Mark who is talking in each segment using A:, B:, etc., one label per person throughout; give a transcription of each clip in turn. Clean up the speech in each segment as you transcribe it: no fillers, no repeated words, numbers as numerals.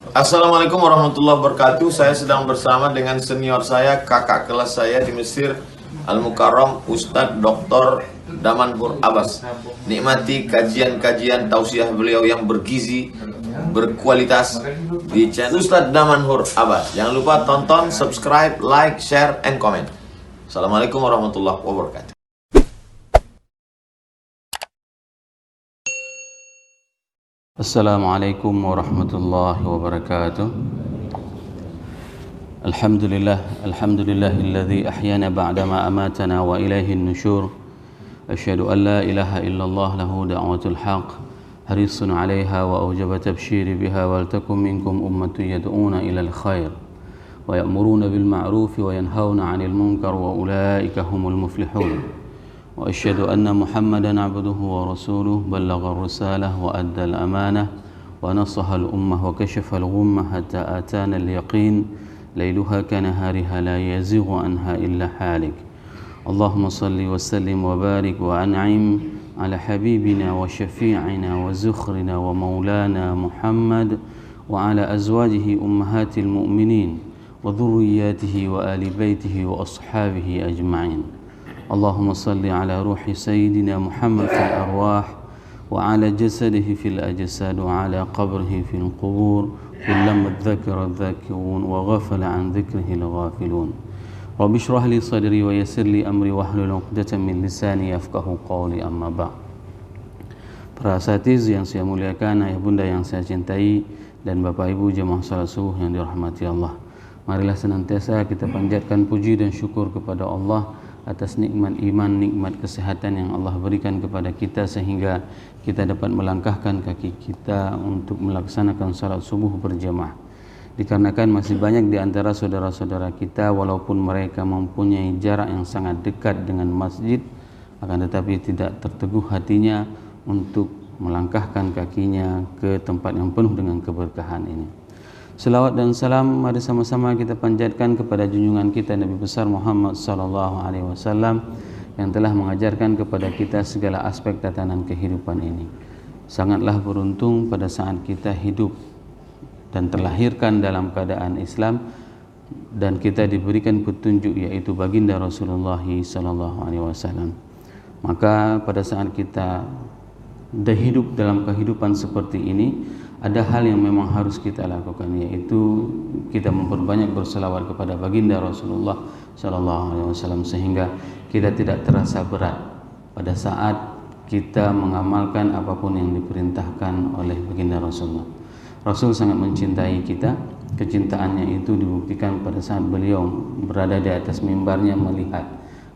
A: Assalamualaikum warahmatullahi wabarakatuh. Saya sedang bersama dengan senior saya, kakak kelas saya di Mesir, Al-Mukarram, Ustadz Dr. Damanhur Abbas. Nikmati kajian-kajian tausiah beliau yang bergizi, berkualitas di channel Ustadz Damanhur Abbas. Jangan lupa tonton, subscribe, like, share, and comment. Assalamualaikum warahmatullahi wabarakatuh.
B: Assalamualaikum warahmatullahi wabarakatuh. Alhamdulillahilladzi ahyana ba'dama amatana wa ilaihin nusyur. Asyhadu an la ilaha illallah lahu da'watul haq, harisun 'alaiha wa aujaba tabsyiri biha wal takum minkum ummatun yad'una ilal khair wa ya'muruna bil ma'ruf wa yanhauna 'anil munkar wa ulaika humul muflihun. وأشهد أن محمدًا عبده ورسوله بلغ الرسالة وأدى الأمانة ونصح الأمة وكشف الغمة حتى آتانا اليقين ليلها كنهارها لا يزيغ عنها إلا حالك. اللهم صل وسلم وبارك وأنعم على حبيبنا وشفيعنا وزخرنا ومولانا محمد وعلى أزواجه أمهات المؤمنين وذرياته وآل بيته وأصحابه أجمعين. اللهم صل على روح سيدنا محمد في الأرواح وعلى جسده في الأجساد وعلى قبره في القبور كلما ذكر الذاكرون وغفل عن ذكره الغافلون. رب اشرح لي صدري ويسر لي أمري واحلل عقدة من لساني يفقهوا قولي أما بعد. Para asatiz yang saya muliakan, ayah bunda yang saya cintai, dan bapak ibu jemaah salat subuh yang dirahmati Allah, marilah senantiasa kita panjatkan puji dan syukur kepada Allah atas nikmat iman, nikmat kesehatan yang Allah berikan kepada kita sehingga kita dapat melangkahkan kaki kita untuk melaksanakan salat subuh berjamaah. Dikarenakan masih banyak di antara saudara-saudara kita walaupun mereka mempunyai jarak yang sangat dekat dengan masjid, akan tetapi tidak terteguh hatinya untuk melangkahkan kakinya ke tempat yang penuh dengan keberkahan ini. Selawat dan salam mari sama-sama kita panjatkan kepada junjungan kita Nabi besar Muhammad sallallahu alaihi wasallam yang telah mengajarkan kepada kita segala aspek tatanan kehidupan ini. Sangatlah beruntung pada saat kita hidup dan terlahirkan dalam keadaan Islam dan kita diberikan petunjuk yaitu baginda Rasulullah sallallahu alaihi wasallam. Maka pada saat kita hidup dalam kehidupan seperti ini, ada hal yang memang harus kita lakukan, yaitu kita memperbanyak berselawat kepada baginda Rasulullah sallallahu alaihi wasallam sehingga kita tidak terasa berat pada saat kita mengamalkan apapun yang diperintahkan oleh baginda Rasulullah. Rasul sangat mencintai kita. Kecintaannya itu dibuktikan pada saat beliau berada di atas mimbarnya melihat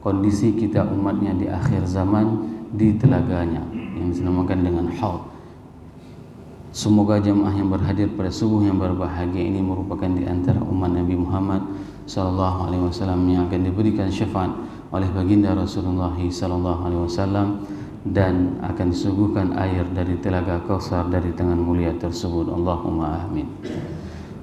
B: kondisi kita umatnya di akhir zaman di telaganya yang dinamakan dengan Haud. Semoga jemaah yang berhadir pada subuh yang berbahagia ini merupakan di antara umat Nabi Muhammad sallallahu alaihi wasallam yang akan diberikan syafaat oleh baginda Rasulullah sallallahu alaihi wasallam dan akan disuguhkan air dari telaga Kautsar dari tangan mulia tersebut. Allahumma amin.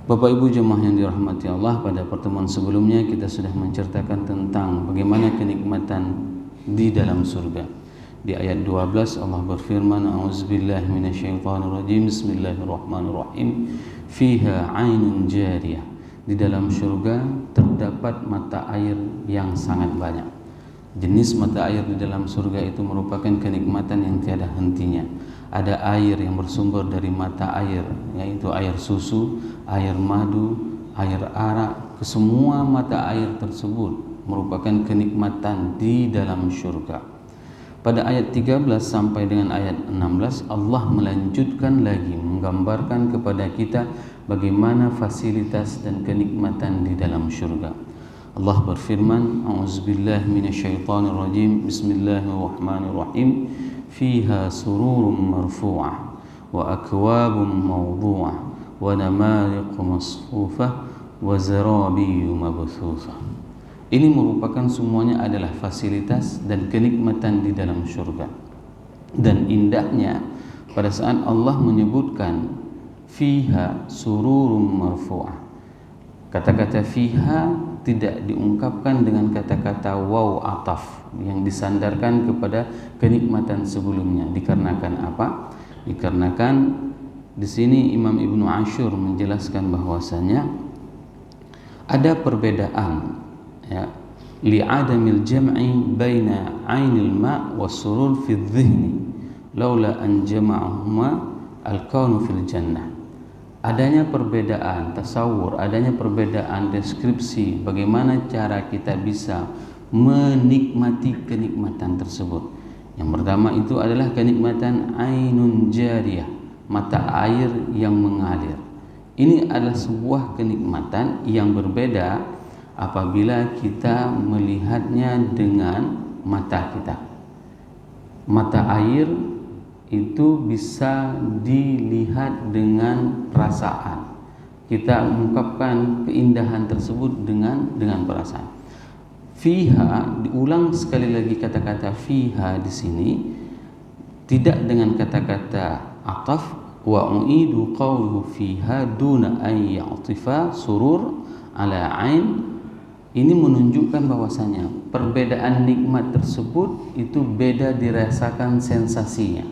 B: Bapak Ibu jemaah yang dirahmati Allah, pada pertemuan sebelumnya kita sudah menceritakan tentang bagaimana kenikmatan di dalam surga. Di ayat 12 Allah berfirman, a'udzubillahi minasyaitonirrajim, bismillahirrahmanirrahim, fiha 'ainun jariyah. Di dalam surga terdapat mata air yang sangat banyak. Jenis mata air di dalam surga itu merupakan kenikmatan yang tiada hentinya. Ada air yang bersumber dari mata air, yaitu air susu, air madu, air arak. Kesemua mata air tersebut merupakan kenikmatan di dalam surga. Pada ayat 13 sampai dengan ayat 16 Allah melanjutkan lagi menggambarkan kepada kita bagaimana fasilitas dan kenikmatan di dalam syurga. Allah berfirman, a'udzubillahi minasyaitonirrajim, bismillahirrahmanirrahim, fiha sururun marfu'ah wa akwabun mawdu'ah wa namariqu masfufah wa zarabiyu mabthusah. Ini merupakan semuanya adalah fasilitas dan kenikmatan di dalam surga. Dan indahnya pada saat Allah menyebutkan fiha sururum marfu'ah. Kata-kata fiha tidak diungkapkan dengan kata-kata waw ataf yang disandarkan kepada kenikmatan sebelumnya. Dikarenakan apa? Dikarenakan Di sini Imam Ibnu Ashur menjelaskan bahwasanya ada perbedaan, ya, li'adamil jam'i baina 'ainil ma' was-surur fi dhihni laula an jama'ahuma al-kaunu fil jannah. Adanya perbedaan tasawur, adanya perbedaan deskripsi bagaimana cara kita bisa menikmati kenikmatan tersebut. Yang pertama itu adalah kenikmatan ainun jariyah, mata air yang mengalir. Ini adalah sebuah kenikmatan yang berbeda apabila kita melihatnya dengan mata kita. Mata air itu bisa dilihat dengan perasaan. Kita mengungkapkan keindahan tersebut dengan perasaan. Fiha, diulang sekali lagi kata-kata fiha di sini, tidak dengan kata-kata ataf. Wa u'idu qawluhu fiha duna an ya'tifa surur ala ain. Ini menunjukkan bahwasanya perbedaan nikmat tersebut itu beda dirasakan sensasinya.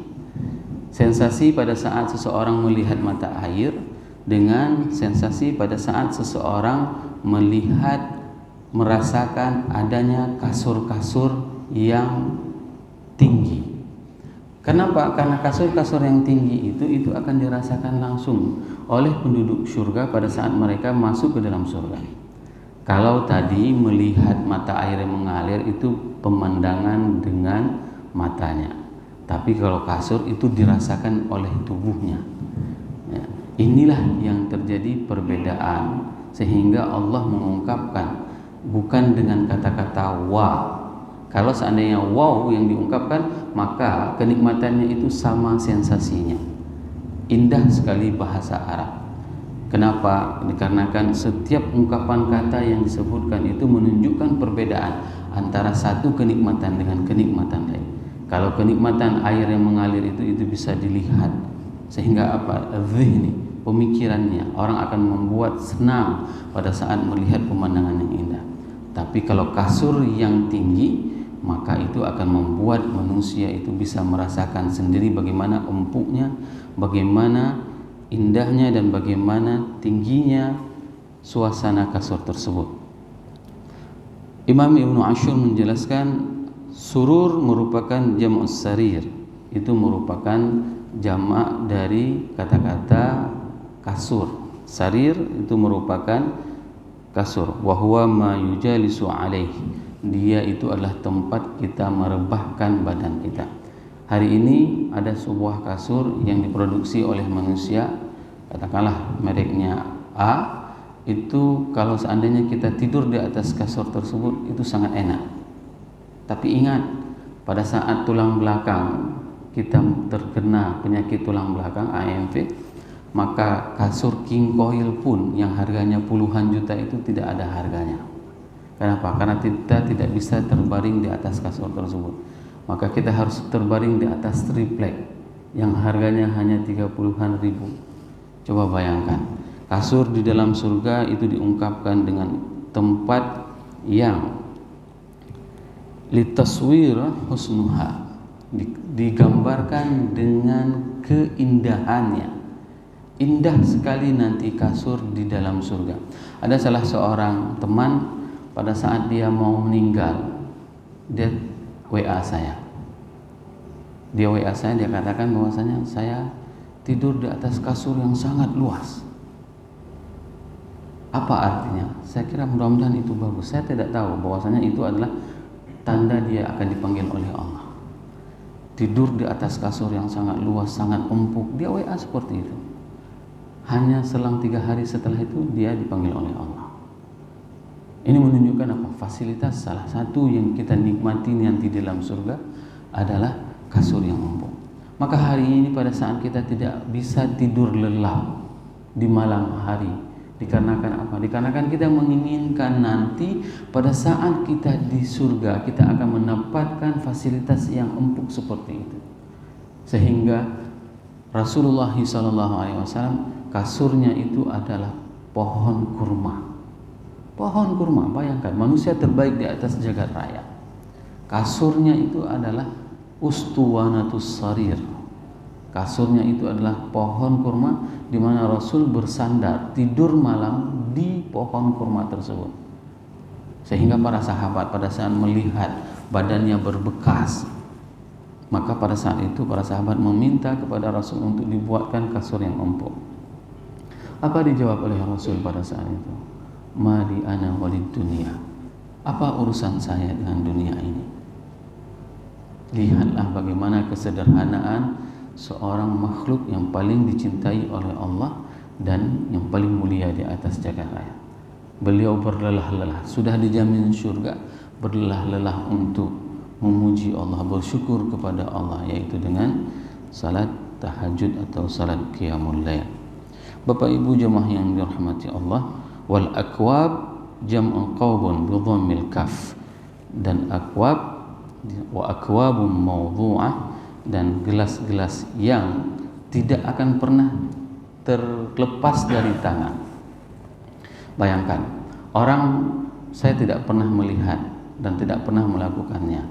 B: Sensasi pada saat seseorang melihat mata air dengan sensasi pada saat seseorang merasakan adanya kasur-kasur yang tinggi. Kenapa? Karena kasur-kasur yang tinggi itu akan dirasakan langsung oleh penduduk surga pada saat mereka masuk ke dalam surga. Kalau tadi melihat mata air yang mengalir itu pemandangan dengan matanya, tapi kalau kasur itu dirasakan oleh tubuhnya. Ya, inilah yang terjadi perbedaan, sehingga Allah mengungkapkan bukan dengan kata-kata wow. Kalau seandainya wow yang diungkapkan, maka kenikmatannya itu sama sensasinya. Indah sekali bahasa Arab. Kenapa? Dikarenakan setiap ungkapan kata yang disebutkan itu menunjukkan perbedaan antara satu kenikmatan dengan kenikmatan lain. Kalau kenikmatan air yang mengalir itu bisa dilihat, sehingga apa? Dhihni, pemikirannya, orang akan membuat senang pada saat melihat pemandangan yang indah. Tapi kalau kasur yang tinggi, maka itu akan membuat manusia itu bisa merasakan sendiri bagaimana empuknya, bagaimana indahnya, dan bagaimana tingginya suasana kasur tersebut. Imam Ibnu Ashur menjelaskan surur merupakan jam'us sarir, itu merupakan jamak dari kata-kata kasur. Sarir itu merupakan kasur. Wa huwa ma yujalisu alaih, dia itu adalah tempat kita merebahkan badan kita. Hari ini ada sebuah kasur yang diproduksi oleh manusia, katakanlah mereknya A, itu kalau seandainya kita tidur di atas kasur tersebut itu sangat enak. Tapi ingat, pada saat tulang belakang kita terkena penyakit tulang belakang AMV, maka kasur king coil pun yang harganya puluhan juta itu tidak ada harganya. Kenapa? Karena kita tidak bisa terbaring di atas kasur tersebut. Maka kita harus terbaring di atas triplek yang harganya hanya 30-an ribu. Coba bayangkan, kasur di dalam surga itu diungkapkan dengan tempat yang litaswir husnuha, digambarkan dengan keindahannya. Indah sekali nanti kasur di dalam surga. Ada salah seorang teman pada saat dia mau meninggal, dia WA saya. Dia WA saya, dia katakan bahwasanya saya tidur di atas kasur yang sangat luas. Apa artinya? Saya kira mudah-mudahan itu bagus. Saya tidak tahu bahwasanya itu adalah tanda dia akan dipanggil oleh Allah. Tidur di atas kasur yang sangat luas, sangat empuk. Dia WA seperti itu. Hanya selang 3 hari setelah itu dia dipanggil oleh Allah. Ini menunjukkan apa? Fasilitas salah satu yang kita nikmati nanti dalam surga adalah kasur yang empuk. Maka hari ini pada saat kita tidak bisa tidur lelap di malam hari, dikarenakan apa? Dikarenakan kita menginginkan nanti pada saat kita di surga kita akan mendapatkan fasilitas yang empuk seperti itu. Sehingga Rasulullah SAW kasurnya itu adalah pohon kurma. Pohon kurma, bayangkan manusia terbaik di atas jagat raya. Kasurnya itu adalah ustuwanatus sarir. Kasurnya itu adalah pohon kurma di mana Rasul bersandar tidur malam di pohon kurma tersebut. Sehingga para sahabat pada saat melihat badannya berbekas, maka pada saat itu para sahabat meminta kepada Rasul untuk dibuatkan kasur yang empuk. Apa dijawab oleh Rasul pada saat itu? Ma li ana walid dunia. Apa urusan saya dengan dunia ini? Lihatlah bagaimana kesederhanaan seorang makhluk yang paling dicintai oleh Allah dan yang paling mulia di atas jagat raya. Beliau berlelah-lelah, sudah dijamin surga, berlelah-lelah untuk memuji Allah, bersyukur kepada Allah, yaitu dengan salat tahajud atau salat qiyamul lail. Bapak Ibu jemaah yang dirahmati Allah, wal akwab jam'u qawbun bi dhammil kaf, dan akwab wa akwabun mawdu'ah, dan gelas-gelas yang tidak akan pernah terlepas dari tangan. Bayangkan, saya tidak pernah melihat dan tidak pernah melakukannya.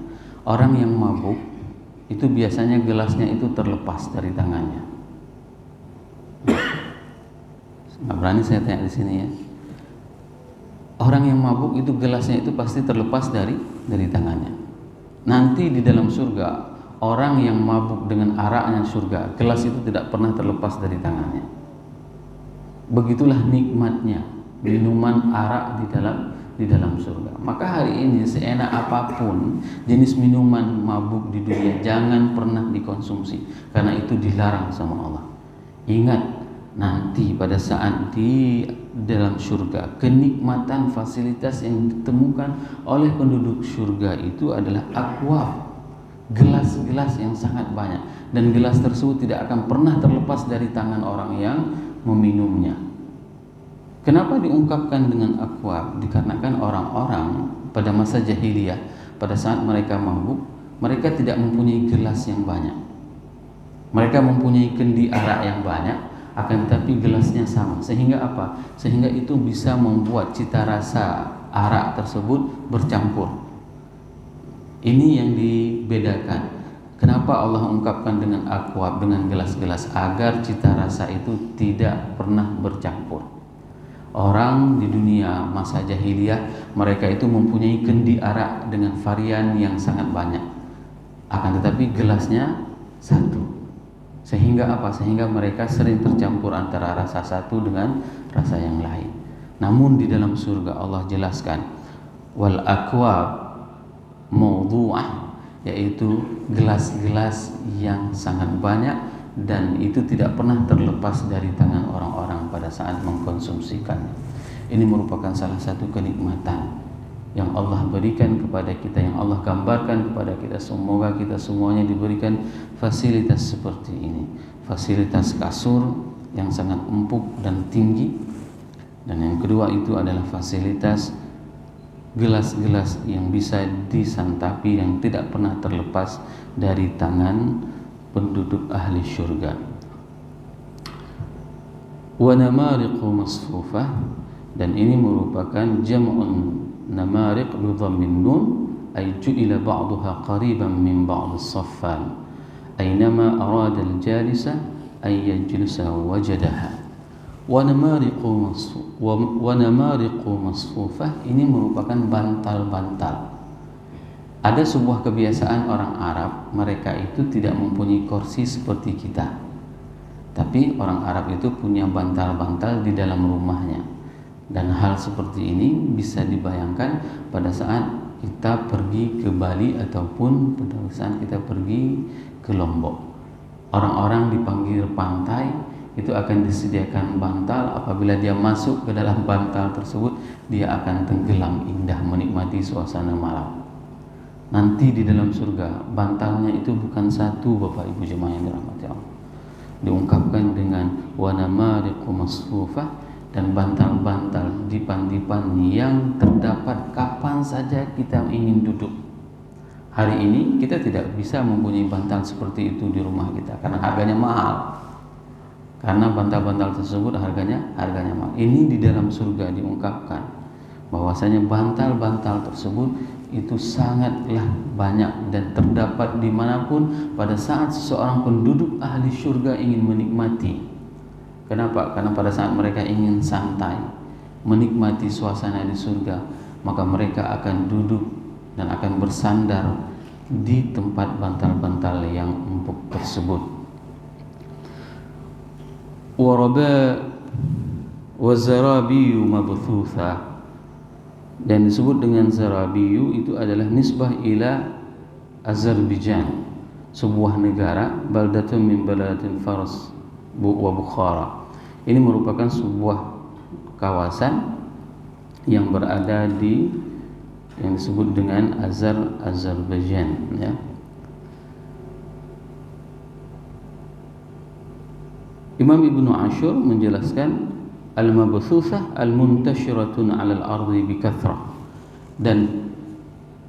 B: Orang yang mabuk itu biasanya gelasnya itu terlepas dari tangannya. Nggak berani saya tanya di sini ya. Orang yang mabuk itu gelasnya itu pasti terlepas dari tangannya. Nanti di dalam surga, orang yang mabuk dengan araknya surga, gelas itu tidak pernah terlepas dari tangannya. Begitulah nikmatnya minuman arak di dalam surga. Maka hari ini seenak apapun jenis minuman mabuk di dunia jangan pernah dikonsumsi, karena itu dilarang sama Allah. Ingat, nanti pada saat di dalam surga, kenikmatan fasilitas yang ditemukan oleh penduduk surga itu adalah akwab, gelas-gelas yang sangat banyak, dan gelas tersebut tidak akan pernah terlepas dari tangan orang yang meminumnya. Kenapa diungkapkan dengan akwab? Dikarenakan orang-orang pada masa jahiliyah, pada saat mereka mabuk, mereka tidak mempunyai gelas yang banyak. Mereka mempunyai kendi arak yang banyak, akan tetapi gelasnya sama. Sehingga apa? Sehingga itu bisa membuat cita rasa arak tersebut bercampur. Ini yang dibedakan. Kenapa Allah ungkapkan dengan akwab, dengan gelas-gelas, agar cita rasa itu tidak pernah bercampur. Orang di dunia masa jahiliyah, mereka itu mempunyai kendi arak dengan varian yang sangat banyak, akan tetapi gelasnya satu. Sehingga apa? Sehingga mereka sering tercampur antara rasa satu dengan rasa yang lain. Namun di dalam surga Allah jelaskan, wal akwab mawdu'ah, yaitu gelas-gelas yang sangat banyak, dan itu tidak pernah terlepas dari tangan orang-orang pada saat mengkonsumsikannya. Ini merupakan salah satu kenikmatan yang Allah berikan kepada kita, yang Allah gambarkan kepada kita. Semoga kita semuanya diberikan fasilitas seperti ini, fasilitas kasur yang sangat empuk dan tinggi, dan yang kedua itu adalah fasilitas gelas-gelas yang bisa disantapi, yang tidak pernah terlepas dari tangan penduduk ahli syurga. Wa namariqu masfufah, dan ini merupakan jam'un namariq bi dhammin nun, ay ju'ila ba'daha qariban min ba'd as-saffan, aynama arada al-jalisa ay yajlisa wajadaha. Wa namariqu masfufah, ini merupakan bantal-bantal. Ada sebuah kebiasaan orang Arab, mereka itu tidak mempunyai kursi seperti kita. Tapi orang Arab itu punya bantal-bantal di dalam rumahnya. Dan hal seperti ini bisa dibayangkan pada saat kita pergi ke Bali ataupun pada saat kita pergi ke Lombok. Orang-orang di pinggir pantai itu akan disediakan bantal. Apabila dia masuk ke dalam bantal tersebut, dia akan tenggelam indah menikmati suasana malam. Nanti di dalam surga, bantalnya itu bukan satu, Bapak Ibu jemaah yang dirahmati Allah. Diungkapkan dengan wa namariqu masfufah, dan bantal-bantal dipan-dipan yang terdapat kapan saja kita ingin duduk. Hari ini kita tidak bisa mempunyai bantal seperti itu di rumah kita karena harganya mahal. Karena bantal-bantal tersebut harganya mahal. Ini di dalam surga diungkapkan bahwasanya bantal-bantal tersebut itu sangatlah banyak dan terdapat dimanapun pada saat seseorang penduduk ahli syurga ingin menikmati. Kenapa? Karena pada saat mereka ingin santai, menikmati suasana di surga, maka mereka akan duduk dan akan bersandar di tempat bantal-bantal yang empuk tersebut. Waraba wazarabiyu mabthutha, dan disebut dengan zarabiyu itu adalah nisbah ila Azerbaijan, sebuah negara, baldatun min baladatil Fars wa Bukhara. Ini merupakan sebuah kawasan yang berada di yang disebut dengan Azerbaijan, ya. Imam Ibnu Ashur menjelaskan al-mabthutsah al-muntashiratun 'alal ardi bikathrah, dan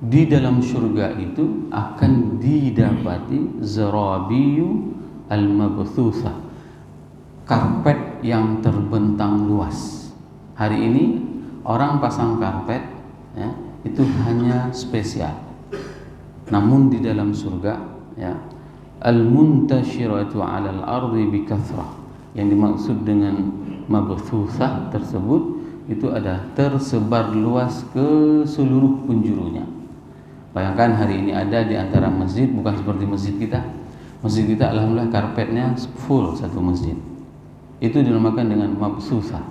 B: di dalam surga itu akan didapati zarabiyu al-mabthutsah, karpet yang terbentang luas. Hari ini orang pasang karpet, ya, itu hanya spesial. Namun di dalam surga, ya, al-muntashiratu 'alal ardi bikathrah, yang dimaksud dengan mabthutsah tersebut itu adalah tersebar luas ke seluruh penjurunya. Bayangkan hari ini ada di antara masjid, bukan seperti masjid kita. Masjid kita alhamdulillah karpetnya full satu masjid. Itu dinamakan dengan mabthutsah.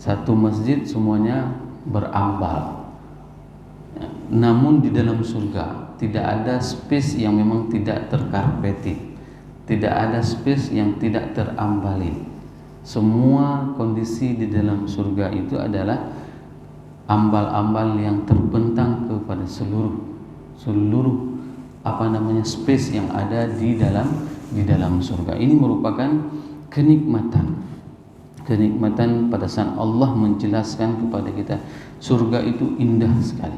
B: Satu masjid semuanya berambal. Namun di dalam surga tidak ada space yang memang tidak terkarpeti, tidak ada space yang tidak terambali. Semua kondisi di dalam surga itu adalah ambal-ambal yang terbentang kepada seluruh space yang ada di dalam surga. Ini merupakan kenikmatan pada saat Allah menjelaskan kepada kita surga itu indah sekali.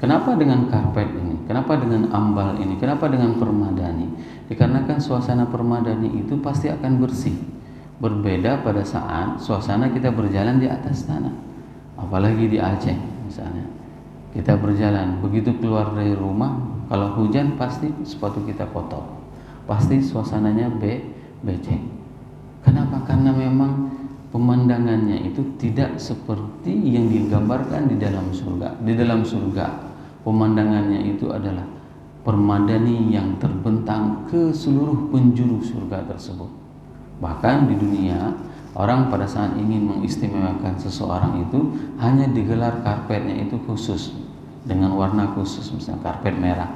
B: Kenapa dengan karpet ini? Kenapa dengan ambal ini? Kenapa dengan permadani? Dikarenakan suasana permadani itu pasti akan bersih. Berbeda pada saat suasana kita berjalan di atas tanah. Apalagi di Aceh misalnya. Kita berjalan, begitu keluar dari rumah, kalau hujan pasti sepatu kita kotor. Pasti suasananya becek. Kenapa? Karena memang pemandangannya itu tidak seperti yang digambarkan di dalam surga. Di dalam surga pemandangannya itu adalah permadani yang terbentang ke seluruh penjuru surga tersebut. Bahkan di dunia, orang pada saat ingin mengistimewakan seseorang itu hanya digelar karpetnya itu khusus dengan warna khusus, misalnya karpet merah.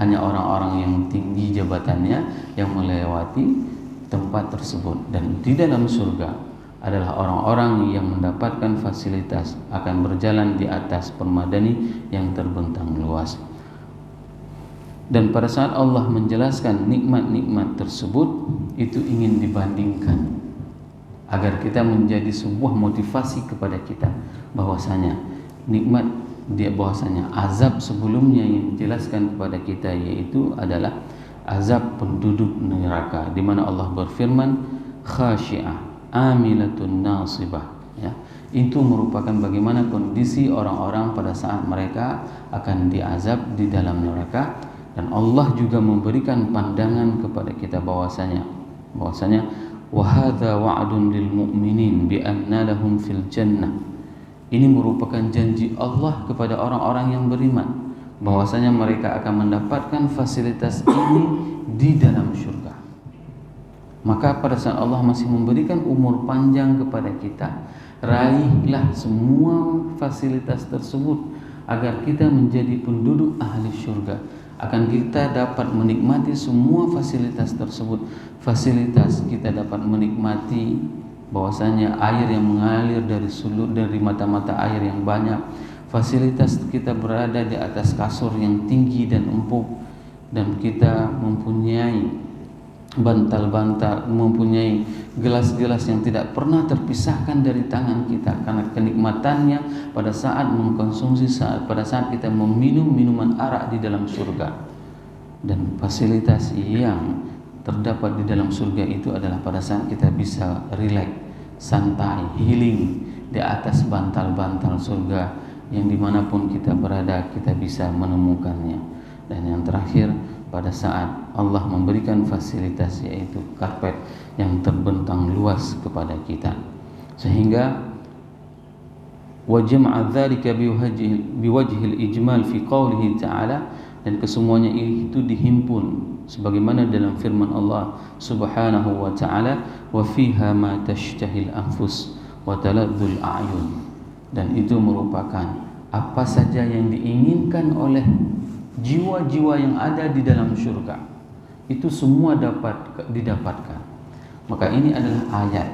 B: Hanya orang-orang yang tinggi jabatannya yang melewati tempat tersebut. Dan di dalam surga adalah orang-orang yang mendapatkan fasilitas akan berjalan di atas permadani yang terbentang luas. Dan pada saat Allah menjelaskan nikmat-nikmat tersebut, itu ingin dibandingkan agar kita menjadi sebuah motivasi kepada kita bahwasanya bahwasanya azab sebelumnya yang dijelaskan kepada kita yaitu adalah azab penduduk neraka, di mana Allah berfirman khasyi'ah amilatun nasibah, ya. Itu merupakan bagaimana kondisi orang-orang pada saat mereka akan diazab di dalam neraka. Dan Allah juga memberikan pandangan kepada kita bahwasanya wa hadza wa'dun lil mu'minin bi anna lahum fil jannah. Ini merupakan janji Allah kepada orang-orang yang beriman bahwasanya mereka akan mendapatkan fasilitas ini di dalam surga. Maka pada saat Allah masih memberikan umur panjang kepada kita, raihlah semua fasilitas tersebut agar kita menjadi penduduk ahli surga. Akan kita dapat menikmati semua fasilitas tersebut. Fasilitas kita dapat menikmati bahwasanya air yang mengalir dari mata-mata air yang banyak. Fasilitas kita berada di atas kasur yang tinggi dan empuk, dan kita mempunyai bantal-bantal, mempunyai gelas-gelas yang tidak pernah terpisahkan dari tangan kita karena kenikmatannya pada saat mengkonsumsi, pada saat kita meminum minuman arak di dalam surga. Dan fasilitas yang terdapat di dalam surga itu adalah pada saat kita bisa rileks, santai, healing di atas bantal-bantal surga, yang dimanapun kita berada kita bisa menemukannya. Dan yang terakhir, pada saat Allah memberikan fasilitas yaitu karpet yang terbentang luas kepada kita, sehingga wajma'a dzalika biwajhil ijmal fi qoulihi ta'ala, dan kesemuanya itu dihimpun sebagaimana dalam firman Allah Subhanahu wa ta'ala, wa fiha ma tashtahil anfus wa taladzul a'yun, dan itu merupakan apa saja yang diinginkan oleh jiwa-jiwa yang ada di dalam surga, itu semua dapat didapatkan. Maka ini adalah ayat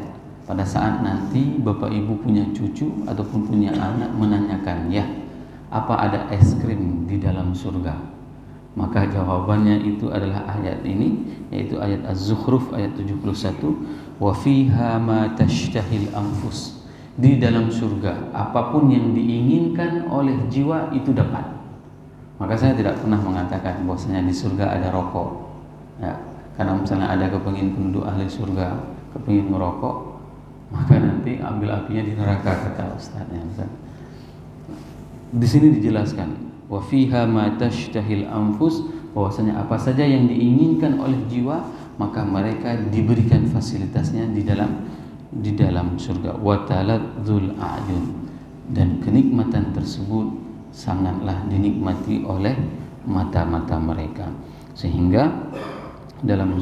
B: pada saat nanti Bapak Ibu punya cucu ataupun punya anak menanyakan, ya, apa ada es krim di dalam surga? Maka jawabannya itu adalah ayat ini, yaitu ayat Az-Zukhruf ayat 71, wa fiha ma tashtahil anfus, di dalam surga apapun yang diinginkan oleh jiwa itu dapat. Maka saya tidak pernah mengatakan bahwasanya di surga ada rokok, ya, karena misalnya ada kepengin penduduk ahli surga kepengin merokok, maka nanti ambil apinya di neraka, kata Ustaz. Di sini dijelaskan wa fiha ma tashtahil anfus, bahwasanya apa saja yang diinginkan oleh jiwa maka mereka diberikan fasilitasnya di dalam surga. Wa taladzul a'yun, dan kenikmatan tersebut sangatlah dinikmati oleh mata-mata mereka, sehingga dalam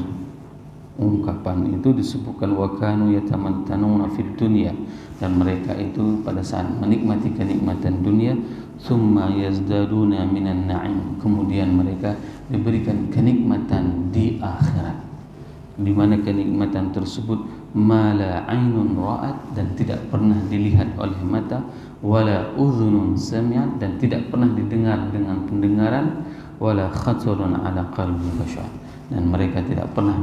B: ungkapan itu disebutkan wa kanu yatamattanuna fid dunya, dan mereka itu pada saat menikmati kenikmatan dunia, summa yazdaduna minan na'im, kemudian mereka diberikan kenikmatan di akhirat, di mana kenikmatan tersebut mala ainun ra'at, dan tidak pernah dilihat oleh mata, wala udhunun sami'at, dan tidak pernah didengar dengan pendengaran, wala khatarun ala qalbi bashar, dan mereka tidak pernah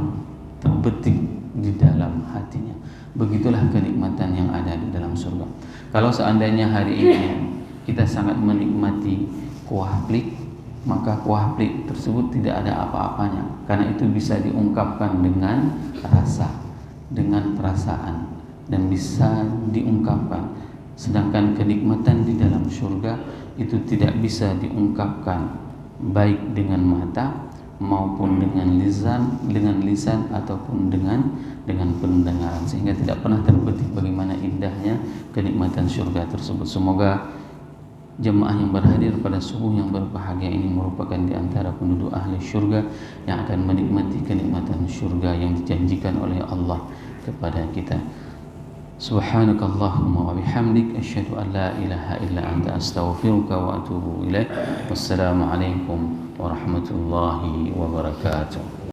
B: terbetik di dalam hatinya. Begitulah kenikmatan yang ada di dalam surga. Kalau seandainya hari ini kita sangat menikmati kuah plik, maka kuah plik tersebut tidak ada apa-apanya, karena itu bisa diungkapkan dengan rasa, dengan perasaan, dan bisa diungkapkan. Sedangkan kenikmatan di dalam surga itu tidak bisa diungkapkan, baik dengan mata maupun dengan lisan ataupun dengan pendengaran, sehingga tidak pernah terbetik bagaimana indahnya kenikmatan surga tersebut. Semoga jemaah yang berhadir pada subuh yang berbahagia ini merupakan di antara penduduk ahli surga yang akan menikmati kenikmatan surga yang dijanjikan oleh Allah kepada kita. Subhanakallahumma wa bihamdik, asyhadu an la ilaha illa anta, astaghfiruka wa atubu ilaik. Wassalamu alaikum warahmatullahi wabarakatuh.